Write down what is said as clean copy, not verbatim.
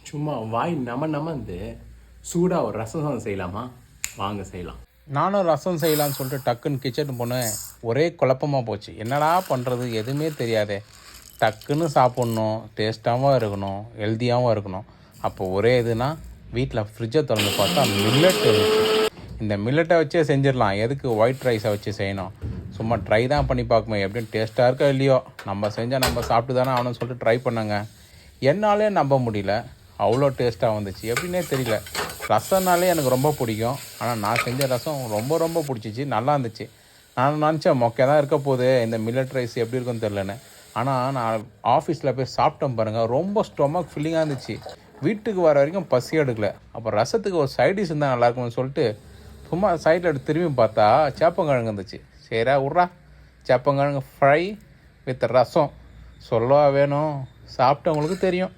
சும்மா வாய் நமந்து சூடாக ஒரு ரசம் சாதம் செய்யலாமா? வாங்க செய்யலாம். நானும் ரசம் செய்யலான்னு சொல்லிட்டு டக்குன்னு கிச்சன் போனேன். ஒரே குழப்பமாக போச்சு. என்னடா பண்ணுறது எதுவுமே தெரியாதே. டக்குன்னு சாப்பிட்ணும், டேஸ்ட்டாகவும் இருக்கணும், ஹெல்த்தியாகவும் இருக்கணும். அப்போ ஒரே இதுனா வீட்டில் ஃப்ரிட்ஜை திறந்து பார்த்தா மில்லட் இருந்துச்சு. இந்த மில்லட்டை வச்சே செஞ்சிடலாம், எதுக்கு ஒயிட் ரைஸை வச்சு செய்யணும்? சும்மா ட்ரை தான் பண்ணி பார்க்குமே எப்படின்னு டேஸ்ட்டாக இருக்கோ இல்லையோ, நம்ம செஞ்சால் நம்ம சாப்பிட்டு தானே ஆகணும்னு சொல்லிட்டு ட்ரை பண்ணாங்க. என்னாலே நம்ப முடியல, அவ்வளோ டேஸ்ட்டாக வந்துச்சு. எப்படின்னே தெரியல. ரசம்னாலே எனக்கு ரொம்ப பிடிக்கும். ஆனால் நான் செஞ்ச ரசம் ரொம்ப ரொம்ப பிடிச்சிச்சு, நல்லா இருந்துச்சு. நான் நினச்சேன் மொக்கை தான் இருக்க போகுது, இந்த மில்லட் ரைஸ் எப்படி இருக்குன்னு தெரிலன்னு. ஆனால் நான் ஆஃபீஸில் போய் சாப்பிட்டேன் பாருங்கள், ரொம்ப ஸ்டொமக் ஃபில்லிங்காக இருந்துச்சு. வீட்டுக்கு வர வரைக்கும் பசி எடுக்கலை. அப்போ ரசத்துக்கு ஒரு சைடிஷ் இருந்தால் நல்லாயிருக்கும்னு சொல்லிட்டு சும்மா சைடில் எடுத்து திரும்பி பார்த்தா சேப்பங்கிழங்கு இருந்துச்சு. சரியா விட்றா, சேப்பங்கிழங்கு ஃப்ரை வித் ரசம் சொல்லவா வேணும்? சாப்பிட்டவங்களுக்கு தெரியும்.